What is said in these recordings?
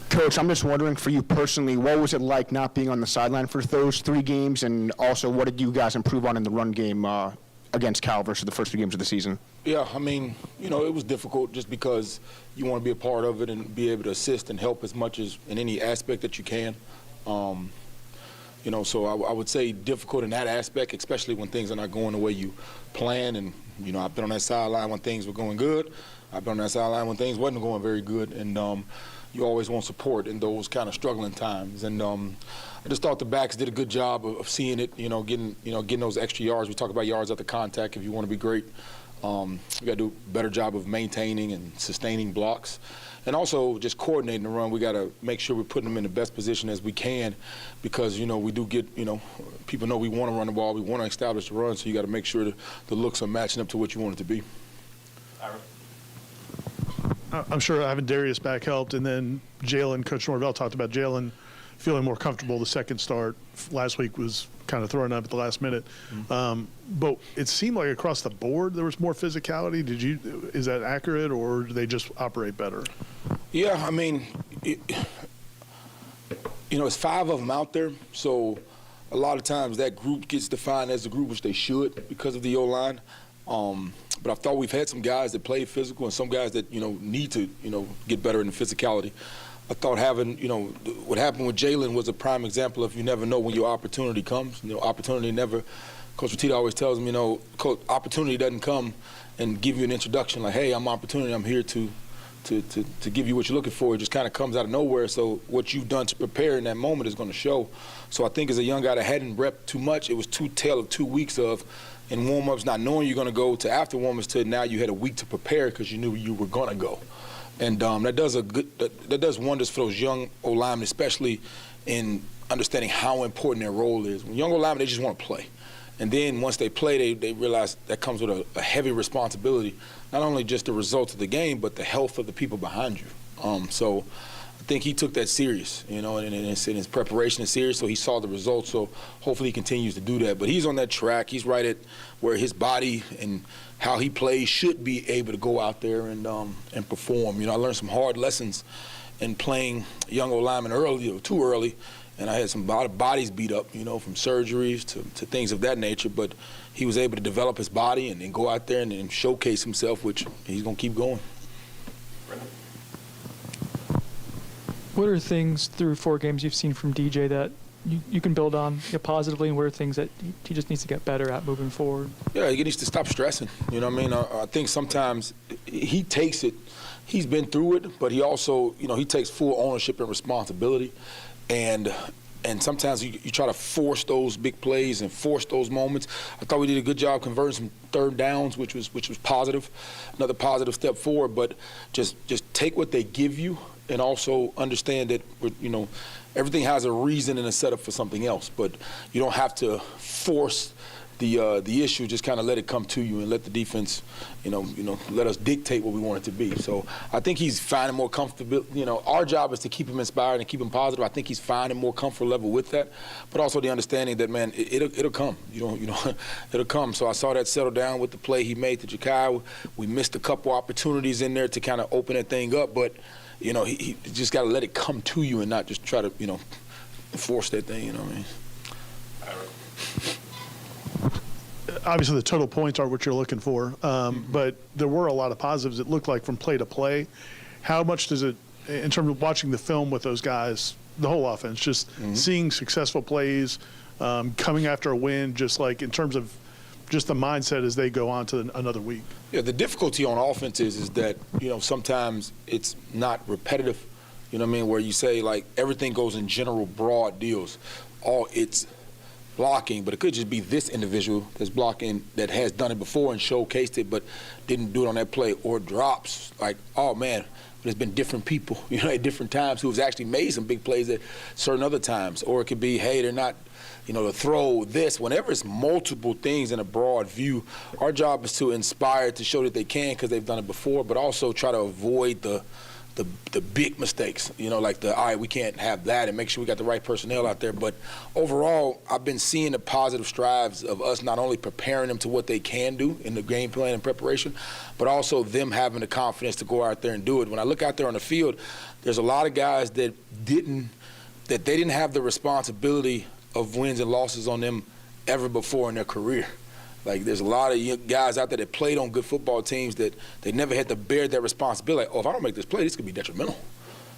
Coach, I'm just wondering for you personally, what was it like not being on the sideline for those 3 games, and also what did you guys improve on in the run game against Cal versus the first 2 games of the season? Yeah, I mean, it was difficult just because you want to be a part of it and be able to assist and help as much as in any aspect that you can. So I would say difficult in that aspect, especially when things are not going the way you plan. And, I've been on that sideline when things were going good. I've been on that sideline when things wasn't going very good. And you always want support in those kind of struggling times. And I just thought the backs did a good job of seeing it, getting those extra yards. We talk about yards after contact if you want to be great. We got to do a better job of maintaining and sustaining blocks. And also just coordinating the run. We got to make sure we're putting them in the best position as we can because, we do get, people know we want to run the ball. We want to establish the run, so you got to make sure the looks are matching up to what you want it to be. I'm sure having Darius back helped, and then Jalen, Coach Norvell talked about Jalen feeling more comfortable the second start. Last week was kind of throwing up at the last minute. But it seemed like across the board there was more physicality. Is that accurate, or do they just operate better? Yeah, I mean, it's 5 of them out there, so a lot of times that group gets defined as a group, which they should because of the O-line. But I thought we've had some guys that play physical and some guys that, need to, get better in the physicality. I thought having, what happened with Jalen was a prime example of you never know when your opportunity comes. Opportunity never, Coach Petita always tells me, Coach, opportunity doesn't come and give you an introduction like, hey, I'm opportunity, I'm here to give you what you're looking for. It just kind of comes out of nowhere. So what you've done to prepare in that moment is going to show. So I think as a young guy that hadn't repped too much, it was tale of 2 weeks of in warm-ups not knowing you're going to go to after warm-ups to now you had a week to prepare because you knew you were going to go. And that does wonders for those young O-linemen, especially in understanding how important their role is. When young O-linemen, they just want to play. And then once they play, they realize that comes with a heavy responsibility, not only just the results of the game, but the health of the people behind you. So I think he took that serious, and his preparation is serious, so he saw the results. So hopefully he continues to do that. But he's on that track. He's right at where his body and how he plays should be able to go out there and perform. I learned some hard lessons in playing young O-linemen early, too early, and I had a lot of bodies beat up, from surgeries to things of that nature. But he was able to develop his body and go out there and showcase himself, which he's going to keep going. What are things through 4 games you've seen from DJ that you can build on positively, and what are things that he just needs to get better at moving forward? Yeah, he needs to stop stressing. I think sometimes he takes it. He's been through it, but he also, he takes full ownership and responsibility. And sometimes you try to force those big plays and force those moments. I thought we did a good job converting some third downs, which was positive, another positive step forward. But just take what they give you, and also understand that everything has a reason and a setup for something else. But you don't have to force the issue. Just kind of let it come to you and let the defense, let us dictate what we want it to be. So I think he's finding more comfortable. Our job is to keep him inspired and keep him positive. I think he's finding more comfort level with that, but also the understanding that, man, it'll come. It'll come. So I saw that settle down with the play he made to Jakai. We missed a couple opportunities in there to kind of open that thing up, but he just got to let it come to you and not just try to force that thing. Obviously, the total points are what you're looking for, but there were a lot of positives, it looked like, from play to play. How much does it, in terms of watching the film with those guys, the whole offense, just seeing successful plays, coming after a win, just like in terms of just the mindset as they go on to another week? Yeah, the difficulty on offense is that, sometimes it's not repetitive, where you say, like, everything goes in general broad deals. It's blocking, but it could just be this individual that's blocking that has done it before and showcased it but didn't do it on that play, or drops. Like, oh, man, there's been different people, at different times who have actually made some big plays at certain other times. Or it could be, hey, they're not, to throw this. Whenever it's multiple things in a broad view, our job is to inspire, to show that they can because they've done it before, but also try to avoid the the big mistakes, like all right, we can't have that, and make sure we got the right personnel out there. But overall, I've been seeing the positive strides of us not only preparing them to what they can do in the game plan and preparation, but also them having the confidence to go out there and do it. When I look out there on the field, there's a lot of guys that they didn't have the responsibility of wins and losses on them ever before in their career. Like, there's a lot of guys out there that played on good football teams that they never had to bear that responsibility. Like, if I don't make this play, this could be detrimental.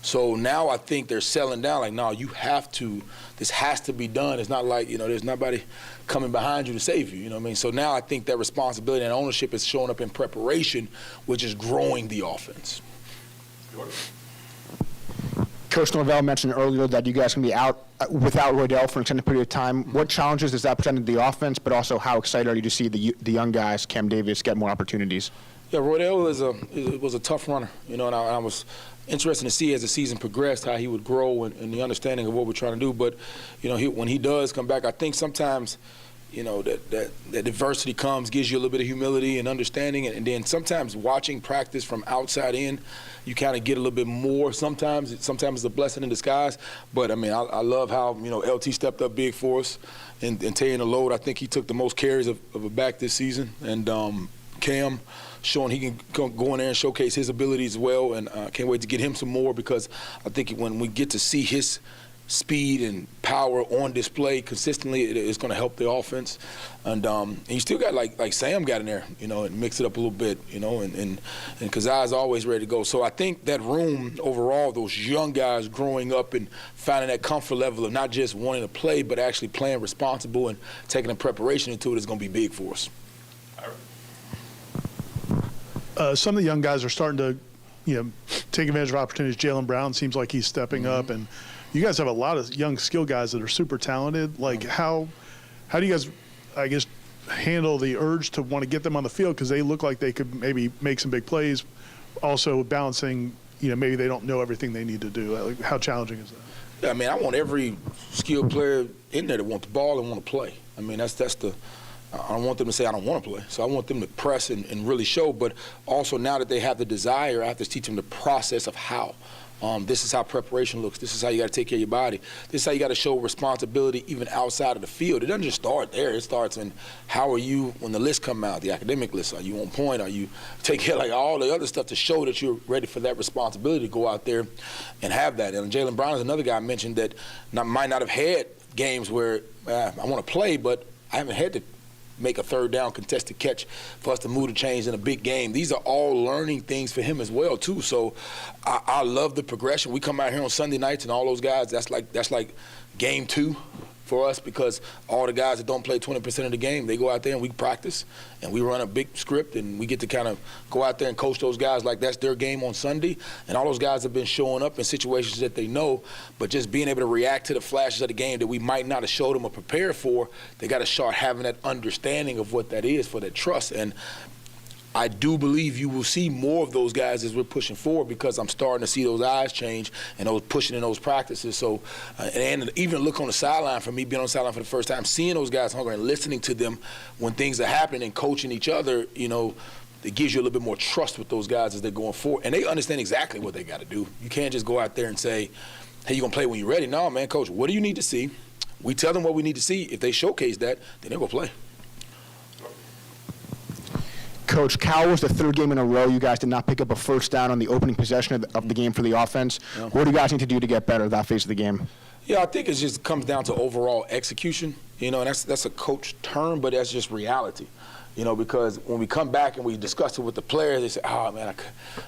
So now I think they're settling down. Like, no, you have to. This has to be done. It's not like, there's nobody coming behind you to save you. You know what I mean? So now I think that responsibility and ownership is showing up in preparation, which is growing the offense. Coach Norvell mentioned earlier that you guys can be out without Roydell for an extended period of time. What challenges does that present to the offense, but also how excited are you to see the young guys, Cam Davis, get more opportunities? Yeah, Roydell was a tough runner, and I was interested to see as the season progressed how he would grow and the understanding of what we're trying to do. But, when he does come back, I think sometimes, that adversity gives you a little bit of humility and understanding, and then sometimes watching practice from outside in, you kind of get a little bit more. Sometimes it's a blessing in disguise. But, I love how, LT stepped up big for us and taking the load. I think he took the most carries of a back this season. And Cam showing he can go in there and showcase his abilities as well. And I can't wait to get him some more, because I think when we get to see his speed and power on display consistently, it's going to help the offense. And you still got like Sam got in there, and mix it up a little bit, and Kazai's always ready to go. So I think that room overall, those young guys growing up and finding that comfort level of not just wanting to play, but actually playing responsible and taking the preparation into it is going to be big for us. Some of the young guys are starting to, take advantage of opportunities. Jalen Brown seems like he's stepping up, and you guys have a lot of young skill guys that are super talented. Like, how do you guys, I guess, handle the urge to want to get them on the field, because they look like they could maybe make some big plays, also balancing, maybe they don't know everything they need to do. Like, how challenging is that? Yeah, I want every skilled player in there to want the ball and want to play. That's the – I don't want them to say I don't want to play. So I want them to press and really show. But also now that they have the desire, I have to teach them the process of how. This is how preparation looks. This is how you got to take care of your body. This is how you got to show responsibility even outside of the field. It doesn't just start there. It starts in how are you when the lists come out, the academic list. Are you on point? Are you take care of all the other stuff to show that you're ready for that responsibility to go out there and have that. And Jalen Brown is another guy I mentioned that might not have had games where I want to play, but I haven't had to make a third down contested catch for us to move the chains in a big game. These are all learning things for him as well too. So I love the progression. We come out here on Sunday nights and all those guys, that's like game 2 for us, because all the guys that don't play 20% of the game, they go out there and we practice and we run a big script, and we get to kind of go out there and coach those guys like that's their game on Sunday. And all those guys have been showing up in situations that they know, but just being able to react to the flashes of the game that we might not have showed them or prepared for, they got to start having that understanding of what that is for that trust. And I do believe you will see more of those guys as we're pushing forward, because I'm starting to see those eyes change and those pushing in those practices. So, and even look on the sideline, for me being on the sideline for the first time, seeing those guys hungry and listening to them when things are happening and coaching each other, it gives you a little bit more trust with those guys as they're going forward. And they understand exactly what they got to do. You can't just go out there and say, hey, you're going to play when you're ready. No, man, coach, what do you need to see? We tell them what we need to see. If they showcase that, then they'll go play. Coach, Cal was the 3rd game in a row you guys did not pick up a first down on the opening possession of the game for the offense. Yeah. What do you guys need to do to get better at that phase of the game? Yeah, I think it just comes down to overall execution. And that's a coach term, but that's just reality. Because when we come back and we discuss it with the players, they say, oh, man,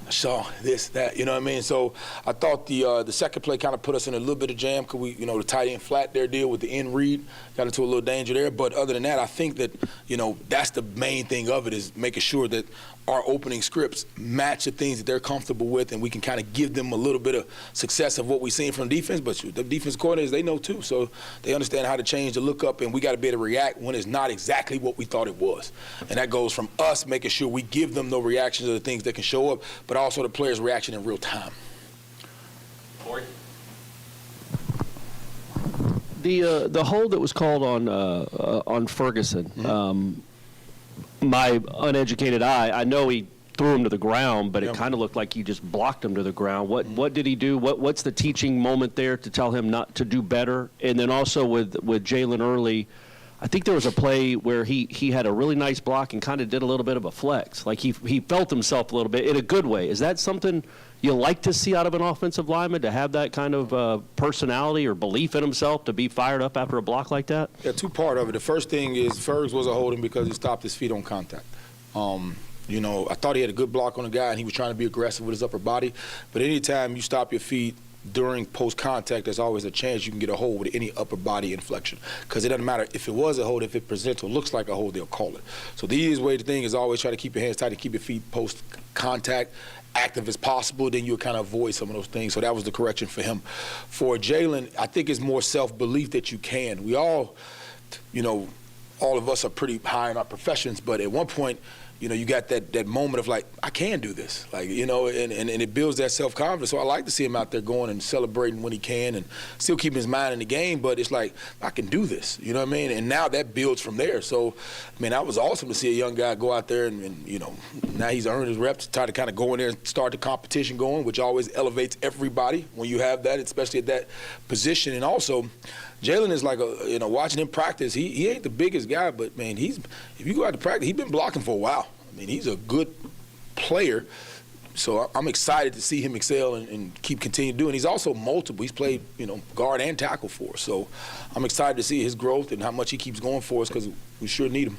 I saw this, that, you know what I mean? So I thought the second play kind of put us in a little bit of jam, because we, the tight end flat there deal with the end read, got into a little danger there. But other than that, I think that, that's the main thing of it, is making sure that our opening scripts match the things that they're comfortable with, and we can kind of give them a little bit of success of what we've seen from defense. But the defense coordinators, they know too, so they understand how to change the look up, and we got to be able to react when it's not exactly what we thought it was. And that goes from us making sure we give them the reactions of the things that can show up, but also the players' reaction in real time. Corey? The hold that was called on Ferguson, my uneducated eye, I know he threw him to the ground, but Yeah. it kind of looked like you just blocked him to the ground. What did he do? What's the teaching moment there to tell him not to do better? And then also with Jalen Early, I think there was a play where he had a really nice block and kind of did a little bit of a flex. Like he felt himself a little bit in a good way. Is that something you like to see out of an offensive lineman, to have that kind of personality or belief in himself, to be fired up after a block like that? Yeah, two-part of it. The first thing is Fergs was a holding because he stopped his feet on contact. You know, I thought he had a good block on the guy, and he was trying to be aggressive with his upper body. But anytime you stop your feet during post-contact, there's always a chance you can get a hold with any upper body inflection. Because it doesn't matter if it was a hold, if it presents or looks like a hold, they'll call it. So the easiest way to thing is always try to keep your hands tight and keep your feet post-contact active as possible. Then you'll kind of avoid some of those things. So that was the correction for him. For Jalen, I think it's more self-belief that you can. We all, you know, all of us are pretty high in our professions, but at one point, you know, you got that moment of like, I can do this, like, you know, and it builds that self-confidence. So I like to see him out there going and celebrating when he can and still keeping his mind in the game, but it's like, I can do this, you know what I mean? And now that builds from there. So, I mean, that was awesome to see a young guy go out there and you know, now he's earned his reps, try to kind of go in there and start the competition going, which always elevates everybody when you have that, especially at that position. And also, Jalen is like you know, watching him practice, he ain't the biggest guy, but man, if you go out to practice, he's been blocking for a while. I mean, he's a good player, so I'm excited to see him excel and keep continuing to do it. And he's also multiple. He's played, you know, guard and tackle for us. So I'm excited to see his growth and how much he keeps going for us because we sure need him.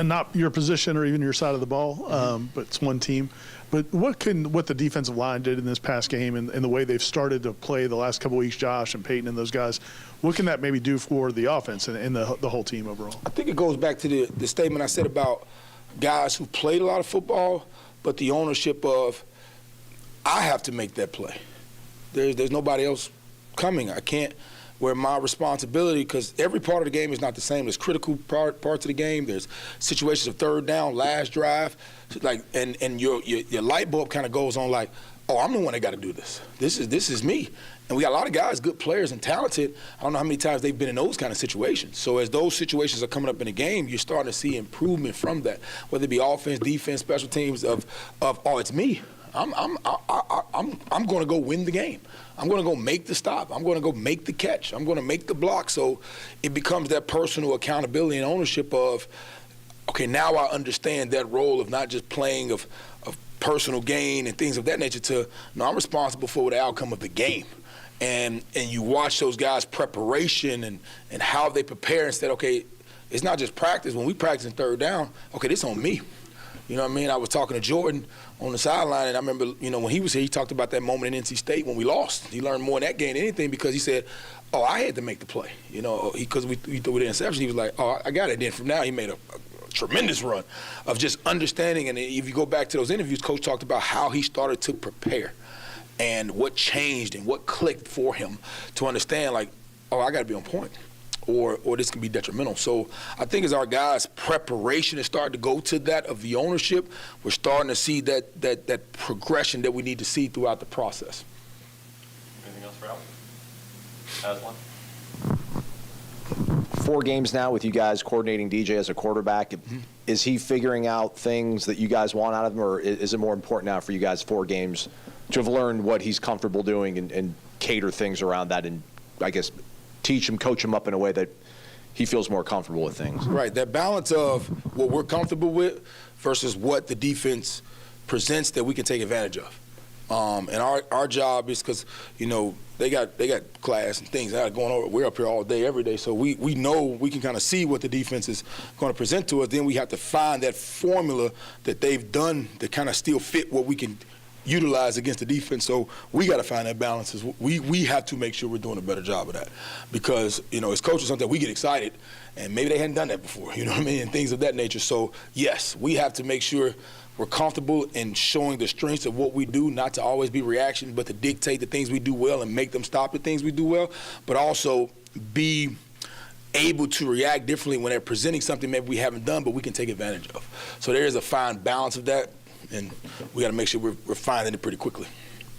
Not your position or even your side of the ball, but it's one team. But what the defensive line did in this past game and the way they've started to play the last couple of weeks, Josh and Peyton and those guys, what can that maybe do for the offense and the whole team overall? I think it goes back to the statement I said about guys who played a lot of football, but the ownership of, I have to make that play. There's nobody else coming. I can't. Where my responsibility, because every part of the game is not the same. There's critical parts of the game. There's situations of third down, last drive, like, and your light bulb kind of goes on like, oh, I'm the one that got to do this. This is me. And we got a lot of guys, good players and talented. I don't know how many times they've been in those kind of situations. So as those situations are coming up in the game, you're starting to see improvement from that, whether it be offense, defense, special teams. Of oh, it's me. I'm going to go win the game. I'm going to go make the stop. I'm going to go make the catch. I'm going to make the block. So it becomes that personal accountability and ownership of, okay, now I understand that role of not just playing of personal gain and things of that nature to, no, I'm responsible for the outcome of the game. And you watch those guys' preparation and how they prepare and said, okay, it's not just practice. When we practice in third down, okay, this on me. You know what I mean? I was talking to Jordan on the sideline, and I remember, you know, when he was here, he talked about that moment in NC State when we lost. He learned more in that game than anything because he said, oh, I had to make the play. You know, because we threw the interception. He was like, oh, I got it. Then from now, he made a tremendous run of just understanding. And if you go back to those interviews, Coach talked about how he started to prepare and what changed and what clicked for him to understand, like, oh, I got to be on point. Or this can be detrimental. So I think as our guys' preparation is starting to go to that of the ownership, we're starting to see that progression that we need to see throughout the process. Anything else for Al? Aslan? 4 games now with you guys coordinating DJ as a quarterback. Mm-hmm. Is he figuring out things that you guys want out of him, or is it more important now for you guys 4 games to have learned what he's comfortable doing and cater things around that and, I guess, teach him, coach him up in a way that he feels more comfortable with things? Right, that balance of what we're comfortable with versus what the defense presents that we can take advantage of. And our job is, because, you know, they got class and things that are going on. We're up here all day, every day, so we know we can kind of see what the defense is going to present to us. Then we have to find that formula that they've done to kind of still fit what we can utilize against the defense. So we got to find that balance. We have to make sure we're doing a better job of that, because, you know, as coaches, sometimes we get excited and maybe they hadn't done that before, you know what I mean, and things of that nature. So yes, we have to make sure we're comfortable in showing the strengths of what we do, not to always be reaction, but to dictate the things we do well and make them stop the things we do well, but also be able to react differently when they're presenting something maybe we haven't done, but we can take advantage of. So there is a fine balance of that, and we got to make sure we're finding it pretty quickly.